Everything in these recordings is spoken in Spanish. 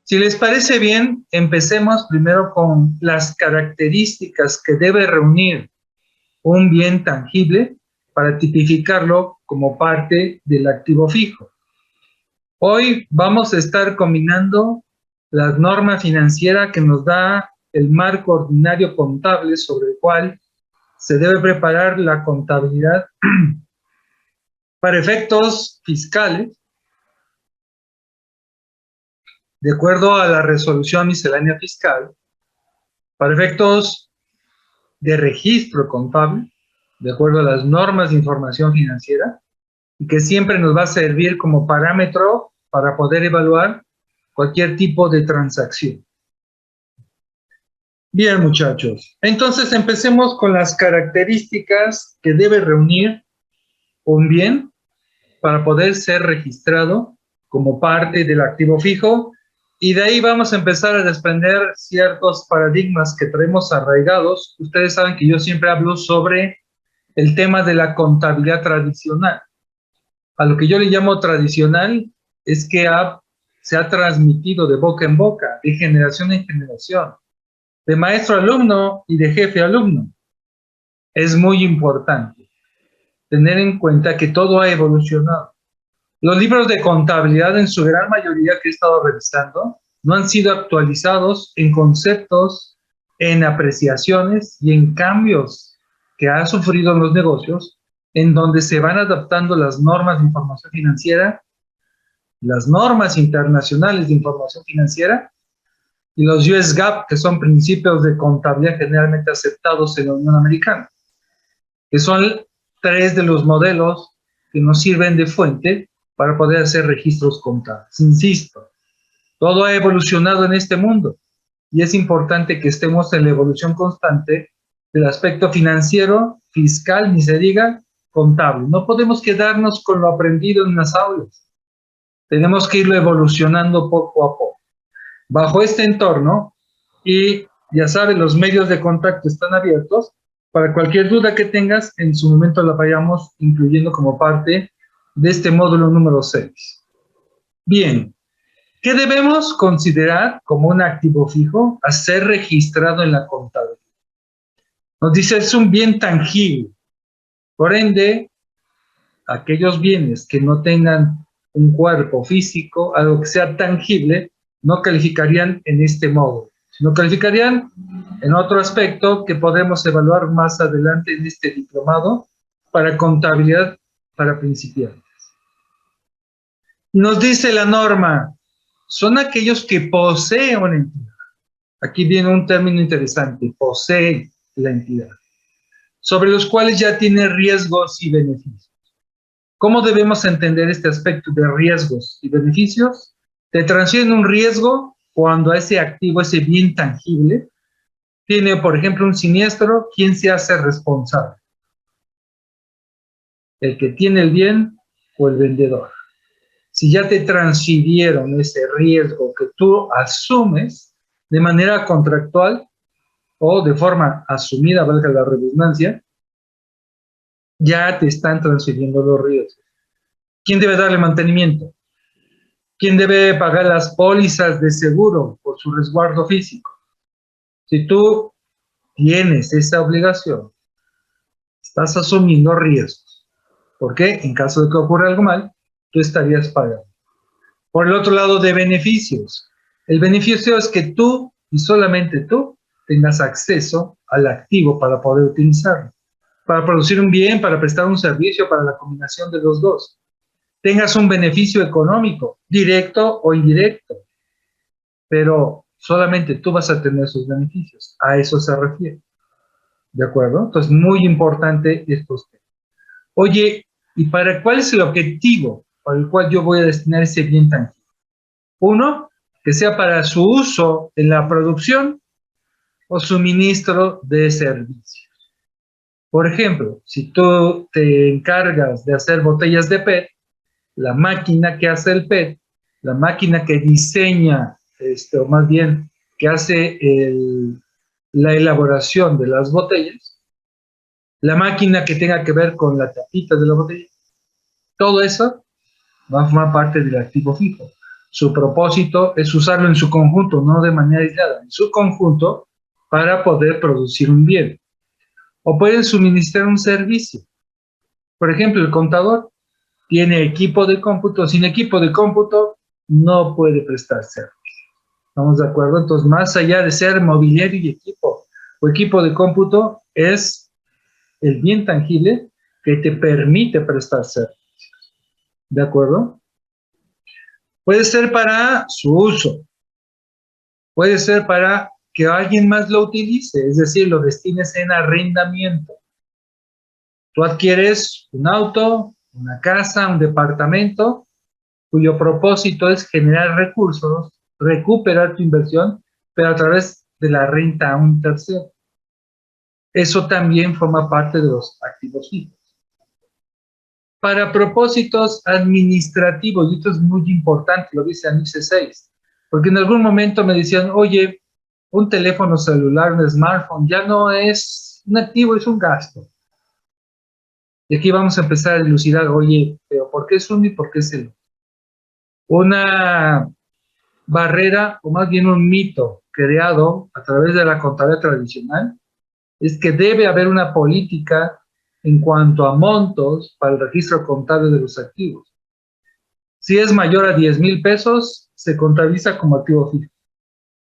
Si les parece bien, empecemos primero con las características que debe reunir un bien tangible para tipificarlo como parte del activo fijo. Hoy vamos a estar combinando la norma financiera que nos da el marco ordinario contable sobre el cual se debe preparar la contabilidad para efectos fiscales, de acuerdo a la resolución miscelánea fiscal, para efectos de registro contable, de acuerdo a las normas de información financiera, y que siempre nos va a servir como parámetro para poder evaluar cualquier tipo de transacción. Bien, muchachos, entonces empecemos con las características que debe reunir un bien para poder ser registrado como parte del activo fijo, y de ahí vamos a empezar a desprender ciertos paradigmas que traemos arraigados. Ustedes saben que yo siempre hablo sobre el tema de la contabilidad tradicional. A lo que yo le llamo tradicional es que se ha transmitido de boca en boca, de generación en generación, de maestro a alumno y de jefe a alumno. Es muy importante tener en cuenta que todo ha evolucionado. Los libros de contabilidad, en su gran mayoría que he estado revisando, no han sido actualizados en conceptos, en apreciaciones y en cambios que han sufrido los negocios, en donde se van adaptando las normas de información financiera, las normas internacionales de información financiera y los US GAAP, que son principios de contabilidad generalmente aceptados en la Unión Americana, que son tres de los modelos que nos sirven de fuente para poder hacer registros contables. Insisto, todo ha evolucionado en este mundo y es importante que estemos en la evolución constante del aspecto financiero, fiscal, ni se diga contable. No podemos quedarnos con lo aprendido en las aulas. Tenemos que irlo evolucionando poco a poco. Bajo este entorno, y ya saben, los medios de contacto están abiertos para cualquier duda que tengas, en su momento la vayamos incluyendo como parte de este módulo número 6. Bien, ¿qué debemos considerar como un activo fijo a ser registrado en la contabilidad? Nos dice, es un bien tangible. Por ende, aquellos bienes que no tengan un cuerpo físico, algo que sea tangible, no calificarían en este módulo, sino calificarían en otro aspecto que podemos evaluar más adelante en este diplomado para contabilidad para principiantes. Nos dice la norma, son aquellos que poseen una entidad. Aquí viene un término interesante, posee la entidad, sobre los cuales ya tiene riesgos y beneficios. ¿Cómo debemos entender este aspecto de riesgos y beneficios? Te transfieren un riesgo cuando ese activo, ese bien tangible, tiene, por ejemplo, un siniestro. ¿Quién se hace responsable? ¿El que tiene el bien o el vendedor? Si ya te transfirieron ese riesgo que tú asumes de manera contractual o de forma asumida, valga la redundancia, ya te están transfiriendo los riesgos. ¿Quién debe darle mantenimiento? ¿Quién debe pagar las pólizas de seguro por su resguardo físico? Si tú tienes esa obligación, estás asumiendo riesgos. ¿Por qué? En caso de que ocurra algo mal, tú estarías pagando. Por el otro lado, de beneficios. El beneficio es que tú, y solamente tú, tengas acceso al activo para poder utilizarlo, para producir un bien, para prestar un servicio, para la combinación de los dos. Tengas un beneficio económico, directo o indirecto, pero solamente tú vas a tener esos beneficios. A eso se refiere. ¿De acuerdo? Entonces, muy importante estos temas. Oye, ¿y para cuál es el objetivo para el cual yo voy a destinar ese bien tangible? Uno, que sea para su uso en la producción o suministro de servicios. Por ejemplo, si tú te encargas de hacer botellas de PET, la máquina que hace el PET, la máquina que diseña, o más bien que hace la elaboración de las botellas, la máquina que tenga que ver con la tapita de la botella, todo eso va a formar parte del activo fijo. Su propósito es usarlo en su conjunto, no de manera aislada, en su conjunto para poder producir un bien. O pueden suministrar un servicio. Por ejemplo, el contador tiene equipo de cómputo, sin equipo de cómputo no puede prestar servicio. ¿Estamos de acuerdo? Entonces, más allá de ser mobiliario y equipo o equipo de cómputo, es el bien tangible que te permite prestar servicio. ¿De acuerdo? Puede ser para su uso, puede ser para que alguien más lo utilice, es decir, lo destines en arrendamiento. Tú adquieres un auto, una casa, un departamento, cuyo propósito es generar recursos, recuperar tu inversión, pero a través de la renta a un tercero. Eso también forma parte de los activos fijos. Para propósitos administrativos, y esto es muy importante, lo dice ANICE 6, porque en algún momento me decían, oye, un teléfono celular, un smartphone, ya no es un activo, es un gasto. Y aquí vamos a empezar a dilucidar, oye, pero ¿por qué es uno y por qué es el otro? Una barrera, o más bien un mito creado a través de la contabilidad tradicional, es que debe haber una política en cuanto a montos para el registro contable de los activos. Si es mayor a 10,000 pesos, se contabiliza como activo fijo.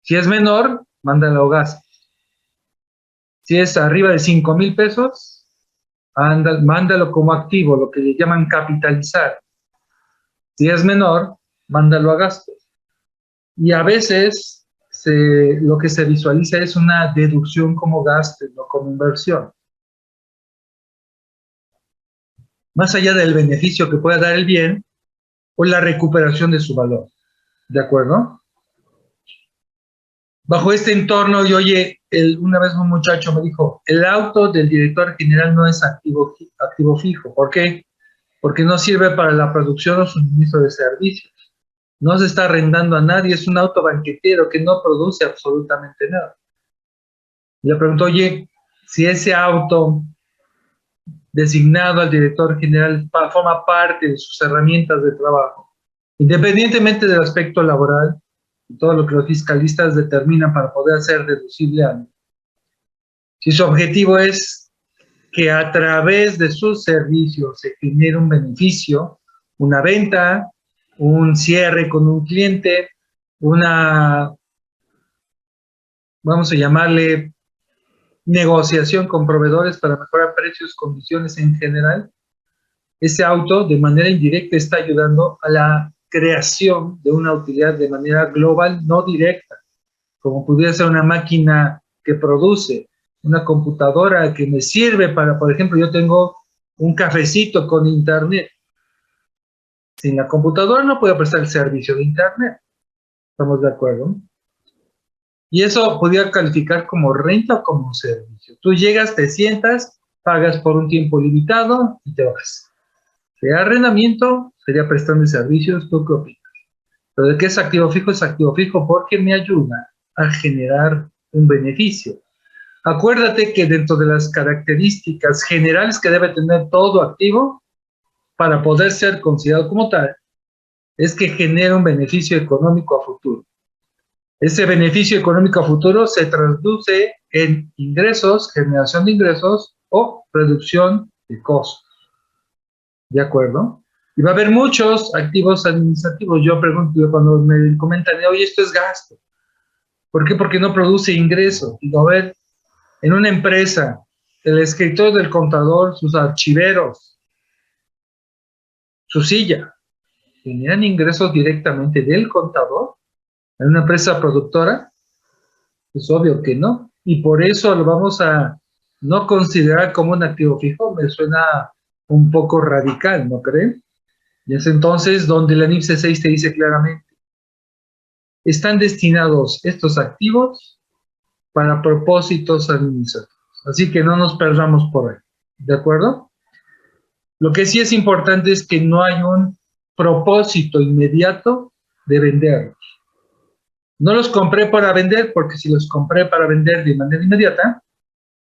Si es menor, mándalo a gasto. Si es arriba de 5,000 pesos, mándalo como activo, lo que le llaman capitalizar. Si es menor, mándalo a gasto. Y a veces lo que se visualiza es una deducción como gasto, no como inversión. Más allá del beneficio que pueda dar el bien o la recuperación de su valor. ¿De acuerdo? Bajo este entorno, y oye, una vez un muchacho me dijo, el auto del director general no es activo fijo. ¿Por qué? Porque no sirve para la producción o suministro de servicios. No se está arrendando a nadie, es un auto banquetero que no produce absolutamente nada. Le preguntó, oye, si ese auto designado al director general forma parte de sus herramientas de trabajo, independientemente del aspecto laboral y todo lo que los fiscalistas determinan para poder hacer deducible algo. Si su objetivo es que a través de sus servicios se genere un beneficio, una venta, un cierre con un cliente, vamos a llamarle negociación con proveedores para mejorar precios, condiciones en general, ese auto de manera indirecta está ayudando a la creación de una utilidad de manera global, no directa, como pudiera ser una máquina que produce, una computadora que me sirve para, por ejemplo, yo tengo un cafecito con internet. Sin la computadora no puedo prestar el servicio de internet. ¿Estamos de acuerdo? Y eso podría calificar como renta o como servicio. Tú llegas, te sientas, pagas por un tiempo limitado y te vas. Sería arrendamiento, sería prestando servicios, ¿tú qué opinas? Pero de qué es activo fijo porque me ayuda a generar un beneficio. Acuérdate que dentro de las características generales que debe tener todo activo para poder ser considerado como tal, es que genera un beneficio económico a futuro. Ese beneficio económico a futuro se traduce en ingresos, generación de ingresos o reducción de costos. ¿De acuerdo? Y va a haber muchos activos administrativos. Yo pregunto, cuando me comentan, oye, esto es gasto. ¿Por qué? Porque no produce ingresos. Digo, a ver, en una empresa, el escritor del contador, sus archiveros, su silla, ¿generan ingresos directamente del contador? ¿En una empresa productora? Es obvio que no. Y por eso lo vamos a no considerar como un activo fijo. Me suena un poco radical, ¿no creen? Y es entonces donde la NIPSE 6 te dice claramente, están destinados estos activos para propósitos administrativos. Así que no nos perdamos por ahí. ¿De acuerdo? Lo que sí es importante es que no hay un propósito inmediato de venderlos. No los compré para vender, porque si los compré para vender de manera inmediata,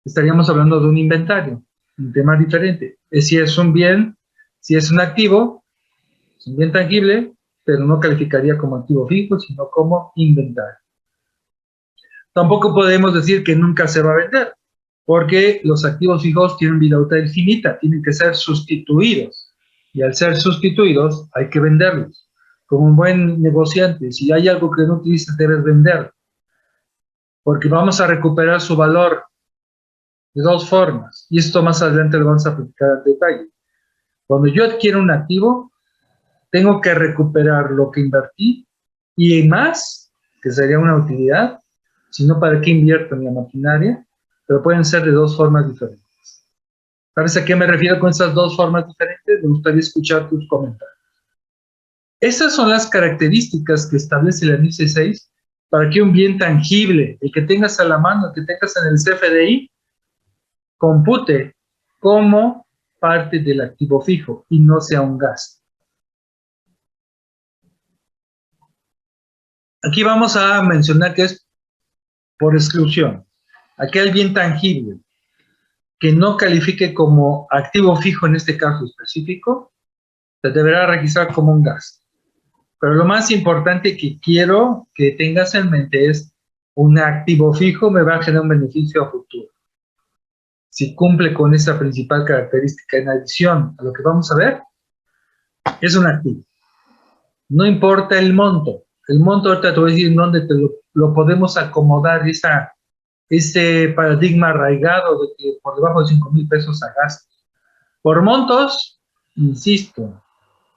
estaríamos hablando de un inventario, un tema diferente. Si es un bien, si es un activo, es un bien tangible, pero no calificaría como activo fijo, sino como inventario. Tampoco podemos decir que nunca se va a vender, porque los activos fijos tienen vida útil infinita, tienen que ser sustituidos. Y al ser sustituidos, hay que venderlos. Como un buen negociante, si hay algo que no utilizas, debes venderlo, porque vamos a recuperar su valor de dos formas. Y esto más adelante lo vamos a platicar en detalle. Cuando yo adquiero un activo, tengo que recuperar lo que invertí y más, que sería una utilidad, sino para qué invierto en la maquinaria, pero pueden ser de dos formas diferentes. ¿Sabes a qué me refiero con esas dos formas diferentes? Me gustaría escuchar tus comentarios. Esas son las características que establece la NIF 6 para que un bien tangible, el que tengas a la mano, el que tengas en el CFDI, compute como parte del activo fijo y no sea un gasto. Aquí vamos a mencionar que es por exclusión. Aquel bien tangible que no califique como activo fijo en este caso específico, se deberá registrar como un gasto. Pero lo más importante que quiero que tengas en mente es un activo fijo me va a generar un beneficio a futuro. Si cumple con esa principal característica en adición a lo que vamos a ver, es un activo. No importa el monto. El monto ahorita te voy a decir dónde te lo podemos acomodar, ese paradigma arraigado de que por debajo de 5,000 pesos a gasto. Por montos, insisto,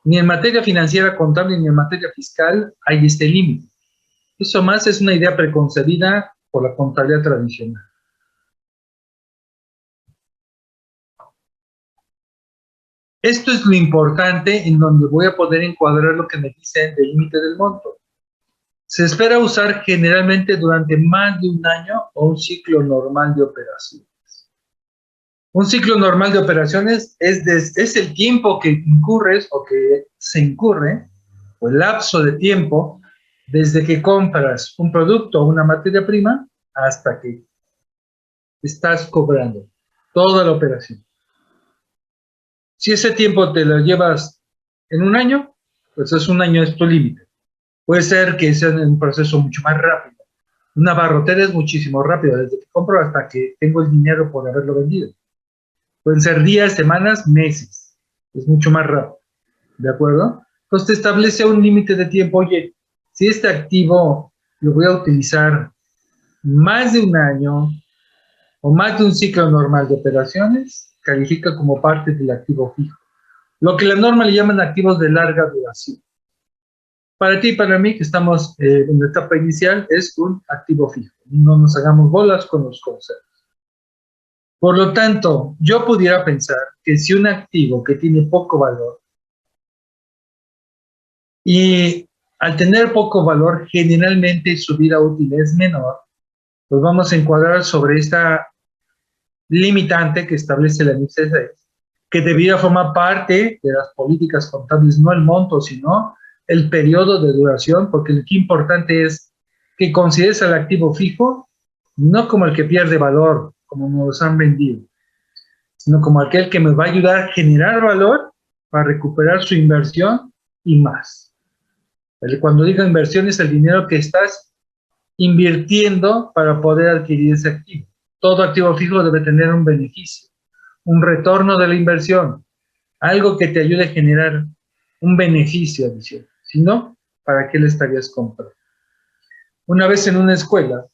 ni en materia financiera contable ni en materia fiscal hay este límite. Eso más es una idea preconcebida por la contabilidad tradicional. Esto es lo importante en donde voy a poder encuadrar lo que me dicen del límite del monto. Se espera usar generalmente durante más de un año o un ciclo normal de operaciones. Un ciclo normal de operaciones es el tiempo que incurres o que se incurre, o el lapso de tiempo, desde que compras un producto o una materia prima hasta que estás cobrando toda la operación. Si ese tiempo te lo llevas en un año, pues es un año, es tu límite. Puede ser que sea un proceso mucho más rápido. Una barrotera es muchísimo rápido, desde que compro hasta que tengo el dinero por haberlo vendido. Pueden ser días, semanas, meses. Es mucho más rápido. ¿De acuerdo? Entonces te establece un límite de tiempo. Oye, si este activo lo voy a utilizar más de un año o más de un ciclo normal de operaciones, califica como parte del activo fijo. Lo que la norma le llaman activos de larga duración. Para ti y para mí, que estamos en la etapa inicial, es un activo fijo. No nos hagamos bolas con los conceptos. Por lo tanto, yo pudiera pensar que si un activo que tiene poco valor y al tener poco valor, generalmente su vida útil es menor, pues vamos a encuadrar sobre esta limitante que establece la NIF 6, que debiera formar parte de las políticas contables, no el monto, sino el periodo de duración, porque lo que importante es que consideres al activo fijo no como el que pierde valor, como nos han vendido, sino como aquel que me va a ayudar a generar valor para recuperar su inversión y más. Cuando digo inversión es el dinero que estás invirtiendo para poder adquirir ese activo. Todo activo fijo debe tener un beneficio, un retorno de la inversión, algo que te ayude a generar un beneficio adicional. Si no, ¿para qué le estarías comprando? Una vez en una escuela,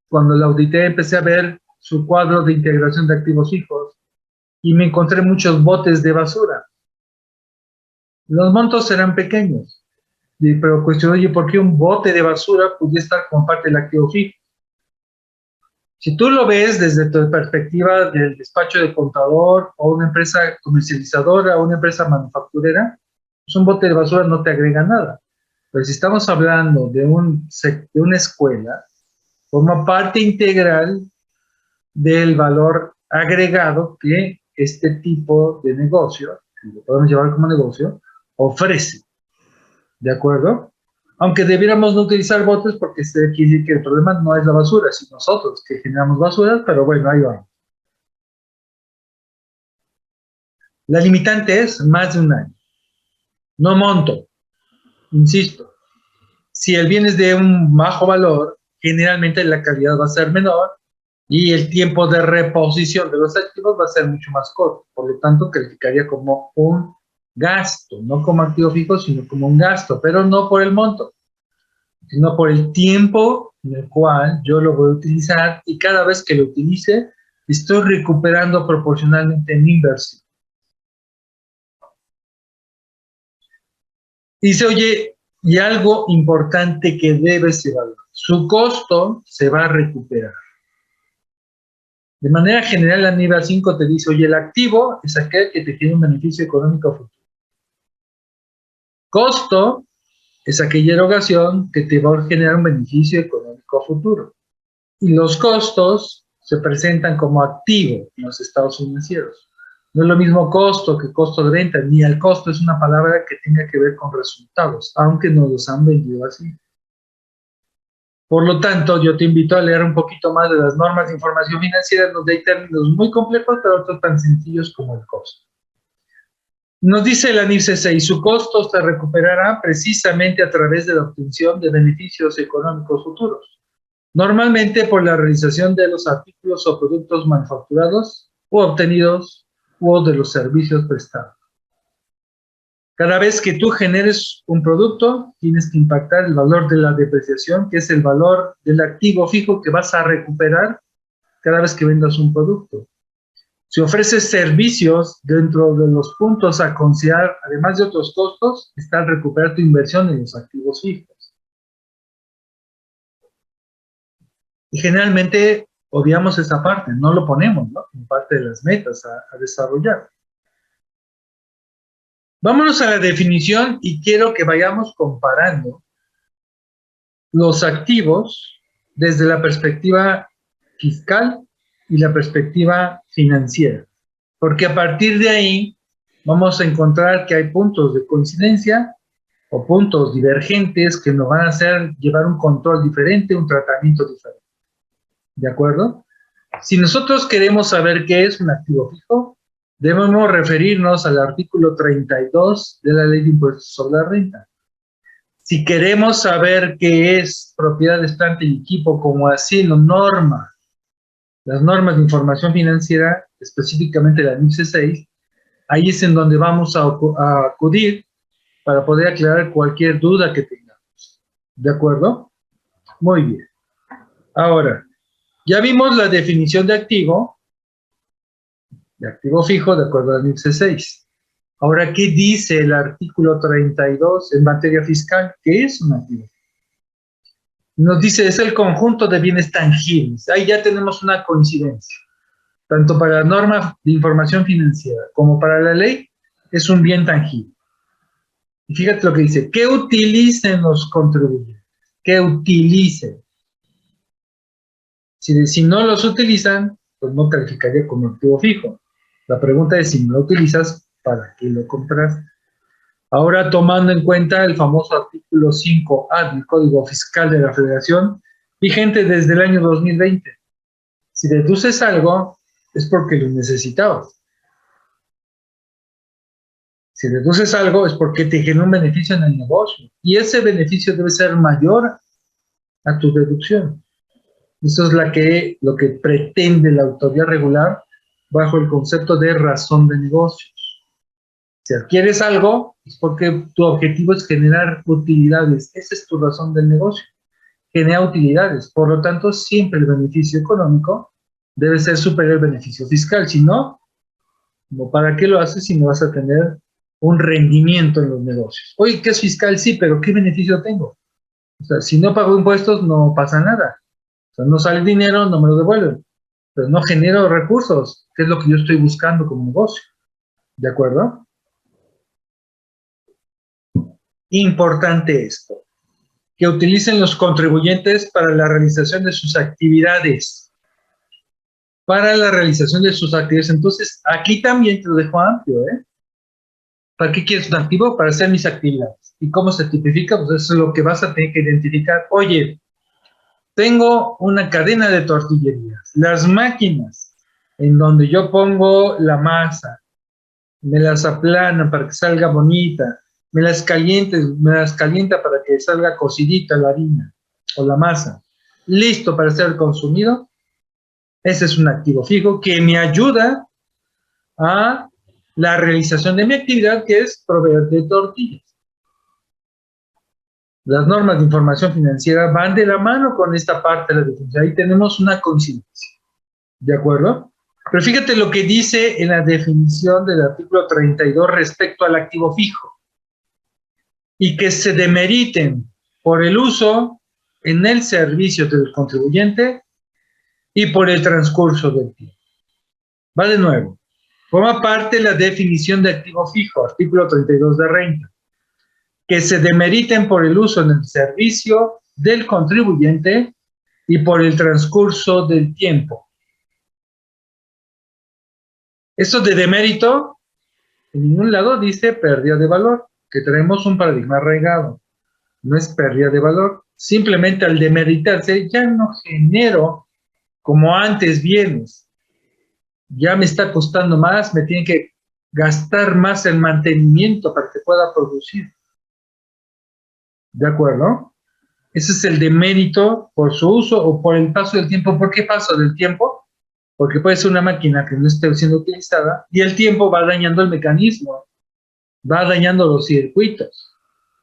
cuando la audité, empecé a ver su cuadro de integración de activos fijos y me encontré muchos botes de basura. Los montos eran pequeños, pero cuestioné, oye, ¿por qué un bote de basura pudiera estar como parte del activo fijo? Si tú lo ves desde tu perspectiva del despacho de contador o una empresa comercializadora o una empresa manufacturera, pues un bote de basura no te agrega nada. Pero si estamos hablando de una escuela, forma parte integral del valor agregado que este tipo de negocio, que lo podemos llevar como negocio, ofrece. ¿De acuerdo? Aunque debiéramos no utilizar botes porque se quiere decir que el problema no es la basura, sino nosotros que generamos basura, pero bueno, ahí vamos. La limitante es más de un año, no monto. Insisto, si el bien es de un bajo valor, generalmente la calidad va a ser menor y el tiempo de reposición de los activos va a ser mucho más corto. Por lo tanto, calificaría como un gasto, no como activo fijo, sino como un gasto, pero no por el monto, sino por el tiempo en el cual yo lo voy a utilizar, y cada vez que lo utilice, estoy recuperando proporcionalmente mi inversión. Dice, oye, y algo importante que debes evaluar, su costo se va a recuperar. De manera general, la NIVA 5 te dice, oye, el activo es aquel que te tiene un beneficio económico futuro. Costo es aquella erogación que te va a generar un beneficio económico futuro. Y los costos se presentan como activo en los estados financieros. No es lo mismo costo que costo de venta, ni el costo es una palabra que tenga que ver con resultados, aunque nos los han vendido así. Por lo tanto, yo te invito a leer un poquito más de las normas de información financiera, donde hay términos muy complejos, pero otros tan sencillos como el costo. Nos dice la NIF C6, su costo se recuperará precisamente a través de la obtención de beneficios económicos futuros, normalmente por la realización de los artículos o productos manufacturados o obtenidos o de los servicios prestados. Cada vez que tú generes un producto, tienes que impactar el valor de la depreciación, que es el valor del activo fijo que vas a recuperar cada vez que vendas un producto. Si ofreces servicios, dentro de los puntos a considerar, además de otros costos, está el recuperar tu inversión en los activos fijos. Y generalmente obviamos esa parte, no lo ponemos, ¿no?, como parte de las metas a desarrollar. Vámonos a la definición y quiero que vayamos comparando los activos desde la perspectiva fiscal y la perspectiva financiera, porque a partir de ahí vamos a encontrar que hay puntos de coincidencia o puntos divergentes que nos van a hacer llevar un control diferente, un tratamiento diferente. ¿De acuerdo? Si nosotros queremos saber qué es un activo fijo, debemos referirnos al artículo 32 de la Ley de Impuestos sobre la Renta. Si queremos saber qué es propiedades, planta y equipo, como así lo norma las normas de información financiera, específicamente la NIF C6, ahí es en donde vamos a acudir para poder aclarar cualquier duda que tengamos. ¿De acuerdo? Muy bien. Ahora, ya vimos la definición de activo fijo, de acuerdo a la NIF C6. Ahora, ¿qué dice el artículo 32 en materia fiscal? ¿Qué es un activo? Nos dice, es el conjunto de bienes tangibles. Ahí ya tenemos una coincidencia. Tanto para la norma de información financiera como para la ley, es un bien tangible. Y fíjate lo que dice, ¿qué utilicen los contribuyentes? ¿Qué utilicen? Si no los utilizan, pues no calificaría como activo fijo. La pregunta es, si no lo utilizas, ¿para qué lo compras? Ahora, tomando en cuenta el famoso artículo 5A del Código Fiscal de la Federación, vigente desde el año 2020. Si deduces algo, es porque lo necesitabas. Si deduces algo, es porque te genera un beneficio en el negocio. Y ese beneficio debe ser mayor a tu deducción. Eso es lo que pretende la autoridad regular bajo el concepto de razón de negocios. Si adquieres algo, es porque tu objetivo es generar utilidades. Esa es tu razón del negocio. Genera utilidades. Por lo tanto, siempre el beneficio económico debe ser superior al beneficio fiscal. Si no, ¿para qué lo haces si no vas a tener un rendimiento en los negocios? Oye, ¿qué es fiscal? Sí, pero ¿qué beneficio tengo? O sea, si no pago impuestos, no pasa nada. O sea, no sale dinero, no me lo devuelven. Pero no genero recursos, que es lo que yo estoy buscando como negocio. ¿De acuerdo? Importante esto, que utilicen los contribuyentes para la realización de sus actividades. Para la realización de sus actividades. Entonces, aquí también te lo dejo amplio, ¿eh? ¿Para qué quieres un activo? Para hacer mis actividades. ¿Y cómo se tipifica? Pues eso es lo que vas a tener que identificar. Oye, tengo una cadena de tortillerías. Las máquinas en donde yo pongo la masa, me las aplana para que salga bonita, me las calienta para que salga cocidita la harina o la masa, listo para ser consumido. Ese es un activo fijo que me ayuda a la realización de mi actividad, que es proveer de tortillas. Las normas de información financiera van de la mano con esta parte de la definición. Ahí tenemos una coincidencia. ¿De acuerdo? Pero fíjate lo que dice en la definición del artículo 32 respecto al activo fijo. Y que se demeriten por el uso en el servicio del contribuyente y por el transcurso del tiempo. Va de nuevo. Forma parte de la definición de activo fijo, artículo 32 de renta. Que se demeriten por el uso en el servicio del contribuyente y por el transcurso del tiempo. Esto de demérito, en ningún lado dice pérdida de valor, que traemos un paradigma arraigado. No es pérdida de valor. Simplemente al demeritarse ya no genero como antes bienes. Ya me está costando más, me tienen que gastar más el mantenimiento para que pueda producir. ¿De acuerdo? Ese es el demérito por su uso o por el paso del tiempo. ¿Por qué paso del tiempo? Porque puede ser una máquina que no esté siendo utilizada y el tiempo va dañando el mecanismo, va dañando los circuitos.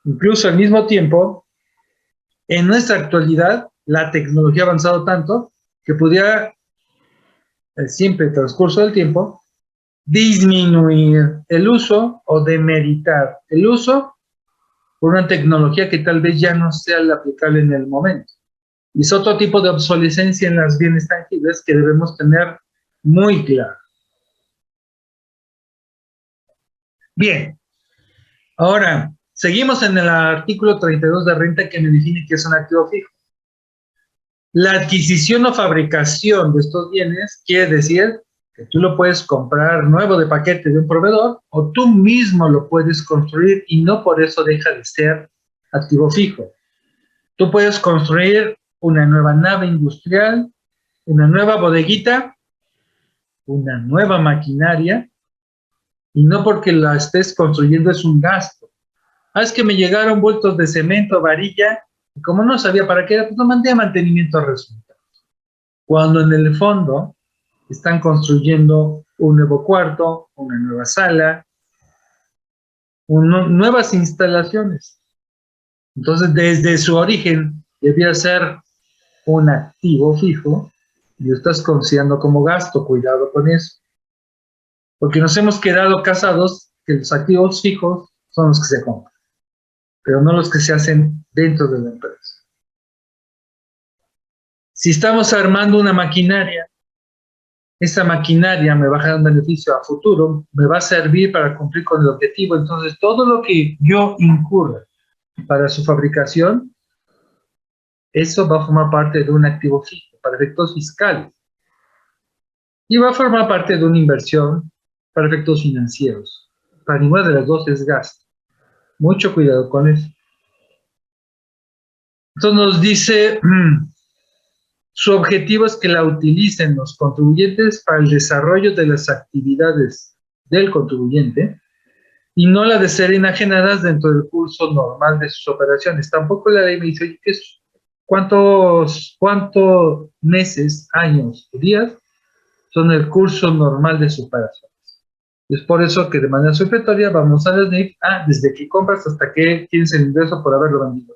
Incluso al mismo tiempo, en nuestra actualidad, la tecnología ha avanzado tanto que pudiera, el simple transcurso del tiempo, disminuir el uso o demeritar el uso por una tecnología que tal vez ya no sea la aplicable en el momento. Y es otro tipo de obsolescencia en las bienes tangibles que debemos tener muy claro. Bien, ahora seguimos en el artículo 32 de renta que me define qué es un activo fijo. La adquisición o fabricación de estos bienes quiere decir que tú lo puedes comprar nuevo de paquete de un proveedor o tú mismo lo puedes construir y no por eso deja de ser activo fijo. Tú puedes construir una nueva nave industrial, una nueva bodeguita, una nueva maquinaria, y no porque la estés construyendo es un gasto. Ah, es que me llegaron bultos de cemento, varilla, y como no sabía para qué era, pues lo mandé a mantenimiento a resultados. Cuando en el fondo están construyendo un nuevo cuarto, una nueva sala, nuevas instalaciones. Entonces, desde su origen, debía ser un activo fijo y lo estás considerando como gasto. Cuidado con eso. Porque nos hemos quedado casados que los activos fijos son los que se compran, pero no los que se hacen dentro de la empresa. Si estamos armando una maquinaria, esa maquinaria me va a dar un beneficio a futuro, me va a servir para cumplir con el objetivo. Entonces, todo lo que yo incurra para su fabricación, eso va a formar parte de un activo fijo para efectos fiscales. Y va a formar parte de una inversión para efectos financieros. Para ninguna de las dos es gasto. Mucho cuidado con eso. Entonces nos dice, su objetivo es que la utilicen los contribuyentes para el desarrollo de las actividades del contribuyente y no la de ser enajenadas dentro del curso normal de sus operaciones. Tampoco la ley me dice, oye, ¿cuántos meses, años, días son el curso normal de sus operaciones? Es por eso que de manera supletoria vamos a decir, desde que compras hasta que tienes el ingreso por haberlo vendido.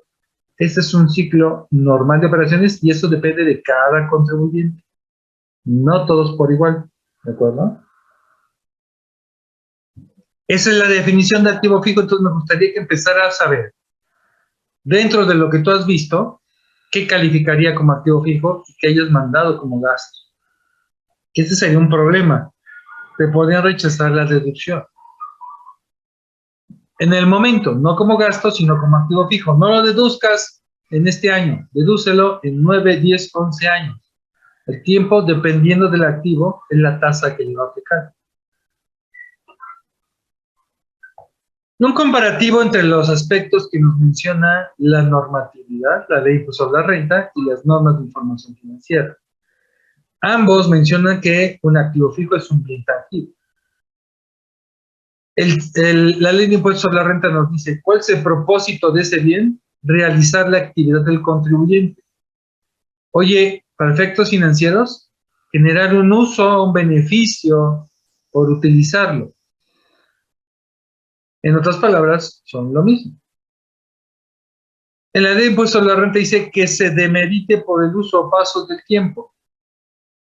Este es un ciclo normal de operaciones y eso depende de cada contribuyente. No todos por igual, ¿de acuerdo? Esa es la definición de activo fijo, entonces me gustaría que empezara a saber, dentro de lo que tú has visto, qué calificaría como activo fijo y qué hayas mandado como gasto. Que ese sería un problema. Te podrían rechazar la deducción. En el momento, no como gasto, sino como activo fijo. No lo deduzcas en este año, dedúcelo en 9, 10, 11 años. El tiempo, dependiendo del activo, es la tasa que le va a aplicar. Un comparativo entre los aspectos que nos menciona la normatividad, la ley sobre la renta y las normas de información financiera. Ambos mencionan que un activo fijo es un bien tangible. La ley de impuestos sobre la renta nos dice, ¿cuál es el propósito de ese bien? Realizar la actividad del contribuyente. Oye, para efectos financieros, generar un uso, un beneficio por utilizarlo. En otras palabras, son lo mismo. En la ley de impuestos sobre la renta dice que se demerite por el uso o paso del tiempo.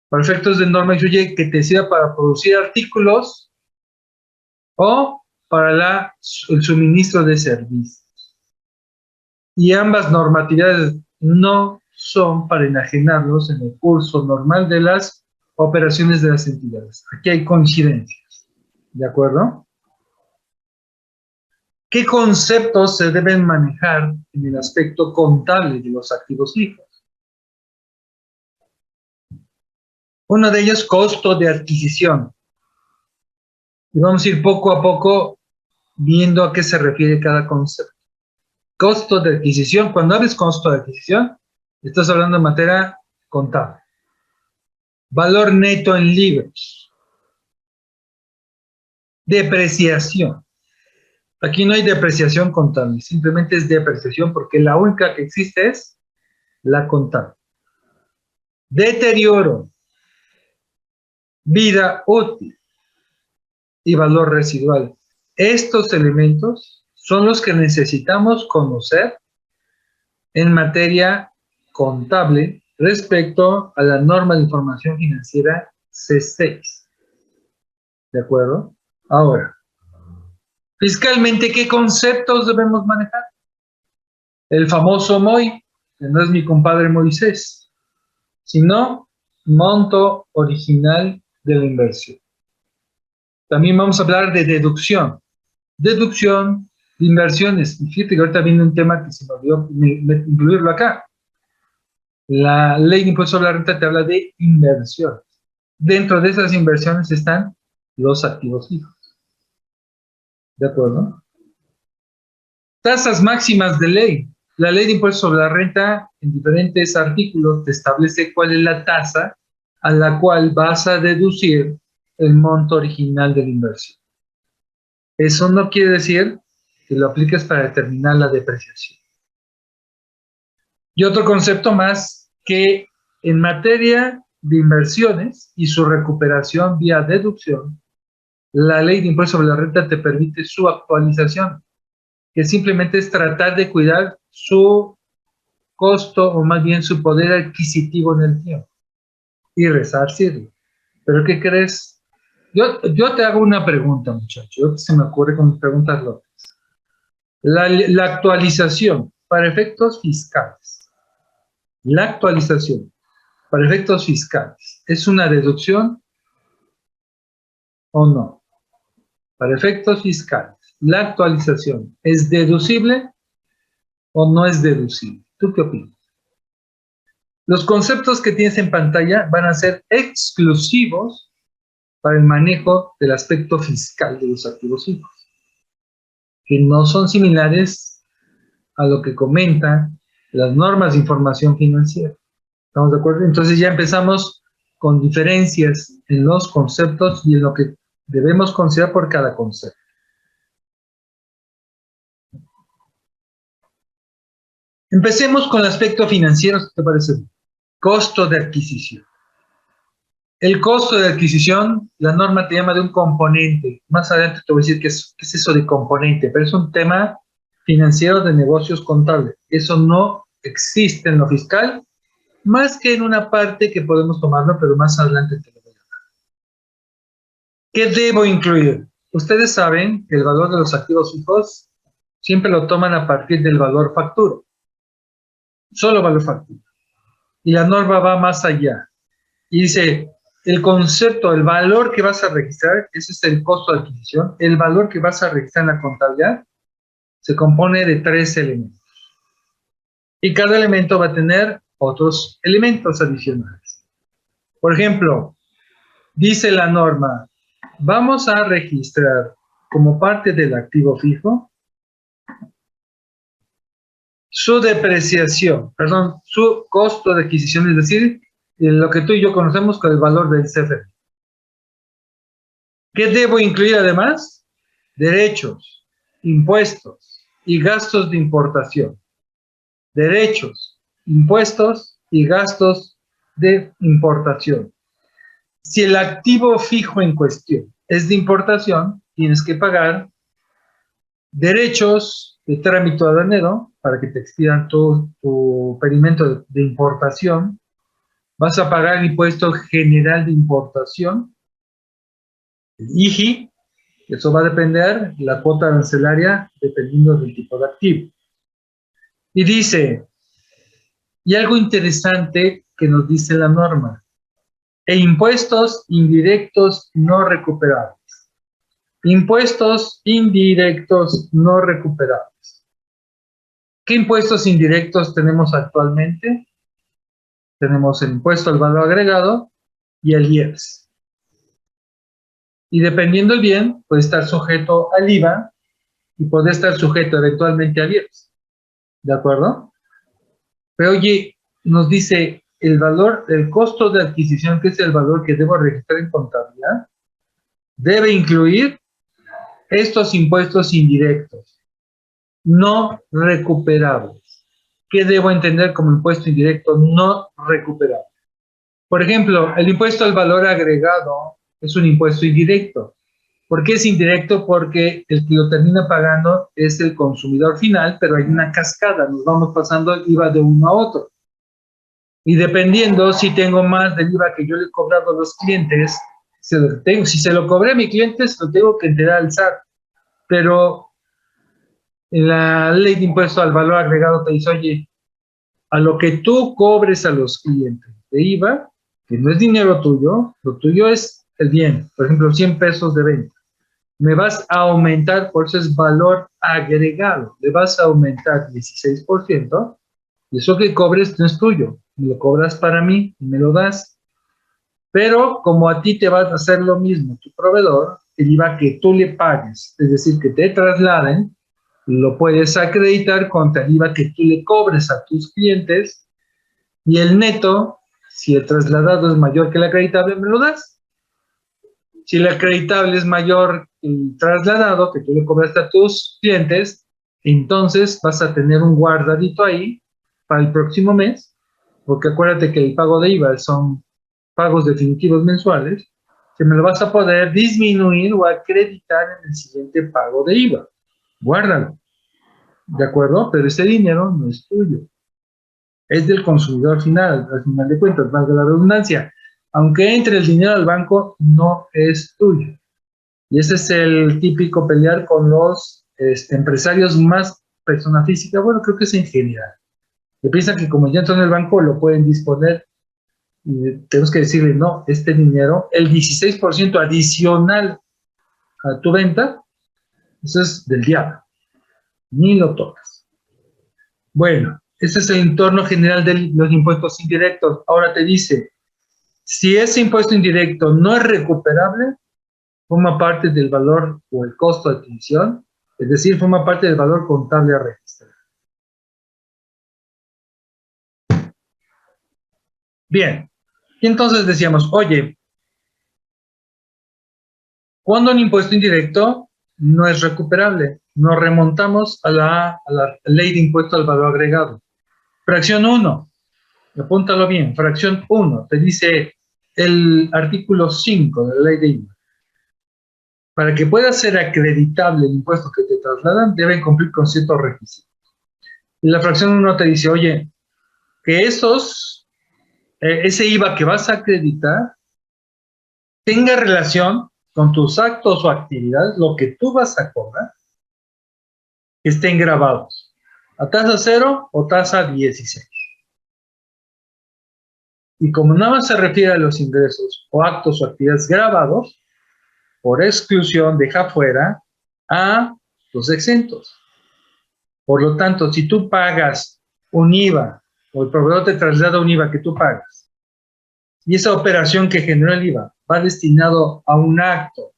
Para efectos de norma incluye que te sirva para producir artículos o para el suministro de servicios. Y ambas normatividades no son para enajenarlos en el curso normal de las operaciones de las entidades. Aquí hay coincidencias, ¿de acuerdo? ¿Qué conceptos se deben manejar en el aspecto contable de los activos fijos? Uno de ellos, costo de adquisición. Y vamos a ir poco a poco viendo a qué se refiere cada concepto. Costo de adquisición. Cuando hables costo de adquisición, estás hablando de materia contable. Valor neto en libros. Depreciación. Aquí no hay depreciación contable, simplemente es depreciación porque la única que existe es la contable. Deterioro. Vida útil y valor residual. Estos elementos son los que necesitamos conocer en materia contable respecto a la norma de información financiera C6. ¿De acuerdo? Ahora, fiscalmente, ¿qué conceptos debemos manejar? El famoso MOI, que no es mi compadre Moisés, sino monto original de la inversión. También vamos a hablar de deducción. Deducción de inversiones. Y fíjate que ahorita viene un tema que se me olvidó incluirlo acá. La ley de impuestos sobre la renta te habla de inversiones. Dentro de esas inversiones están los activos fijos. ¿De acuerdo? Tasas máximas de ley. La ley de impuestos sobre la renta, en diferentes artículos, te establece cuál es la tasa a la cual vas a deducir el monto original de la inversión. Eso no quiere decir que lo apliques para determinar la depreciación. Y otro concepto más, que en materia de inversiones y su recuperación vía deducción, la ley de impuestos sobre la renta te permite su actualización, que simplemente es tratar de cuidar su costo o más bien su poder adquisitivo en el tiempo y resarcirlo. ¿Pero qué crees? Yo te hago una pregunta, muchacho. Se me ocurre con preguntas locas. La actualización para efectos fiscales. La actualización para efectos fiscales, ¿es una deducción o no? Para efectos fiscales, ¿la actualización es deducible o no es deducible? ¿Tú qué opinas? Los conceptos que tienes en pantalla van a ser exclusivos para el manejo del aspecto fiscal de los activos fijos, que no son similares a lo que comentan las normas de información financiera. ¿Estamos de acuerdo? Entonces ya empezamos con diferencias en los conceptos y en lo que debemos considerar por cada concepto. Empecemos con el aspecto financiero, ¿qué te parece? Costo de adquisición. El costo de adquisición, la norma te llama de un componente. Más adelante te voy a decir qué es eso de componente, pero es un tema financiero de negocios contables. Eso no existe en lo fiscal, más que en una parte que podemos tomarlo, pero más adelante te lo voy a dar. ¿Qué debo incluir? Ustedes saben que el valor de los activos fijos siempre lo toman a partir del valor factura. Solo valor factura. Y la norma va más allá. Y dice, el concepto, el valor que vas a registrar, ese es el costo de adquisición, el valor que vas a registrar en la contabilidad se compone de 3 elementos. Y cada elemento va a tener otros elementos adicionales. Por ejemplo, dice la norma, vamos a registrar como parte del activo fijo su depreciación, perdón, su costo de adquisición, es decir, lo que tú y yo conocemos con el valor del CFE. ¿Qué debo incluir además? derechos, impuestos y gastos de importación. Derechos, impuestos y gastos de importación. Si el activo fijo en cuestión es de importación, tienes que pagar derechos de trámite aduanero para que te expidan tu pedimento de importación. Vas a pagar el impuesto general de importación, el IGI. Eso va a depender de la cuota arancelaria dependiendo del tipo de activo. Y dice, y algo interesante que nos dice la norma, e impuestos indirectos no recuperables. Impuestos indirectos no recuperables. ¿Qué impuestos indirectos tenemos actualmente? Tenemos el impuesto al valor agregado y el IEPS. Y dependiendo del bien, puede estar sujeto al IVA y puede estar sujeto eventualmente al IEPS. ¿De acuerdo? Pero oye, nos dice el valor, el costo de adquisición, que es el valor que debo registrar en contabilidad, debe incluir estos impuestos indirectos, no recuperables. ¿Qué debo entender como impuesto indirecto no recuperable? Por ejemplo, el impuesto al valor agregado es un impuesto indirecto. ¿Por qué es indirecto? Porque el que lo termina pagando es el consumidor final, pero hay una cascada, nos vamos pasando el IVA de uno a otro. Y dependiendo si tengo más del IVA que yo le he cobrado a los clientes, si se lo cobré a mi cliente, se lo tengo que enterar al SAT. Pero en la ley de impuesto al valor agregado te dice, oye, a lo que tú cobres a los clientes de IVA, que no es dinero tuyo, lo tuyo es el bien, por ejemplo, 100 pesos de venta. Me vas a aumentar, por eso es valor agregado, le vas a aumentar 16%, y eso que cobres no es tuyo, me lo cobras para mí y me lo das. Pero como a ti te va a hacer lo mismo tu proveedor, el IVA que tú le pagues, es decir, que te trasladen, lo puedes acreditar contra el IVA que tú le cobres a tus clientes, y el neto, si el trasladado es mayor que el acreditable, me lo das. Si el acreditable es mayor que el trasladado que tú le cobraste a tus clientes, entonces vas a tener un guardadito ahí para el próximo mes, porque acuérdate que el pago de IVA son pagos definitivos mensuales, que me lo vas a poder disminuir o acreditar en el siguiente pago de IVA. Guárdalo, ¿de acuerdo? Pero ese dinero no es tuyo, es del consumidor final, al final de cuentas, valga la redundancia. Aunque entre el dinero al banco, no es tuyo. Y ese es el típico pelear con los empresarios más persona física, bueno, creo que es en general, que piensan que como ya entró en el banco, lo pueden disponer, y tenemos que decirle, no, este dinero, el 16% adicional a tu venta, eso es del diablo, ni lo tocas. Bueno, ese es el entorno general de los impuestos indirectos. Ahora te dice, si ese impuesto indirecto no es recuperable, forma parte del valor o el costo de adquisición, es decir, forma parte del valor contable a registrar. Bien, y entonces decíamos, oye, cuando un impuesto indirecto no es recuperable, nos remontamos a la ley de impuesto al valor agregado. Fracción 1, apúntalo bien, fracción 1, te dice el artículo 5 de la ley de IVA. Para que pueda ser acreditable el impuesto que te trasladan, deben cumplir con ciertos requisitos. Y la fracción 1 te dice, oye, que ese IVA que vas a acreditar tenga relación con tus actos o actividades, lo que tú vas a cobrar, que estén grabados a tasa 0 o tasa 16. Y como nada más se refiere a los ingresos o actos o actividades grabados, por exclusión deja fuera a los exentos. Por lo tanto, si tú pagas un IVA o el proveedor te traslada un IVA que tú pagas y esa operación que generó el IVA va destinado a un acto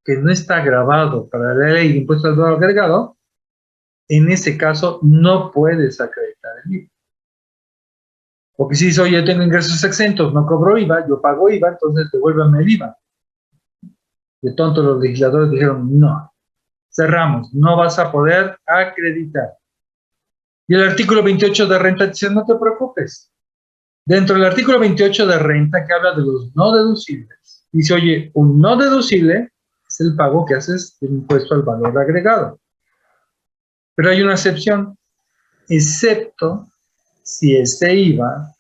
que no está grabado para la ley de impuesto al valor agregado, en ese caso no puedes acreditar el IVA. Porque si dices, oye, yo tengo ingresos exentos, no cobro IVA, yo pago IVA, entonces devuélvame el IVA. De tonto los legisladores dijeron, no, cerramos, no vas a poder acreditar. Y el artículo 28 de renta dice, no te preocupes. Dentro del artículo 28 de renta que habla de los no deducibles, dice, oye, un no deducible es el pago que haces del impuesto al valor agregado. Pero hay una excepción, excepto si ese IVA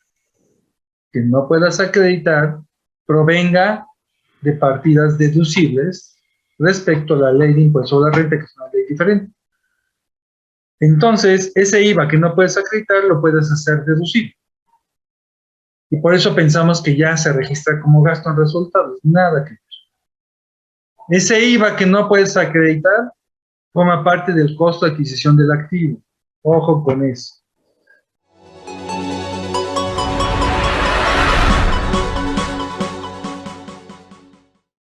que no puedas acreditar provenga de partidas deducibles respecto a la ley de impuesto a la renta, que es una ley diferente. Entonces, ese IVA que no puedes acreditar lo puedes hacer deducible. Y por eso pensamos que ya se registra como gasto en resultados. Nada que ver. Ese IVA que no puedes acreditar forma parte del costo de adquisición del activo. Ojo con eso.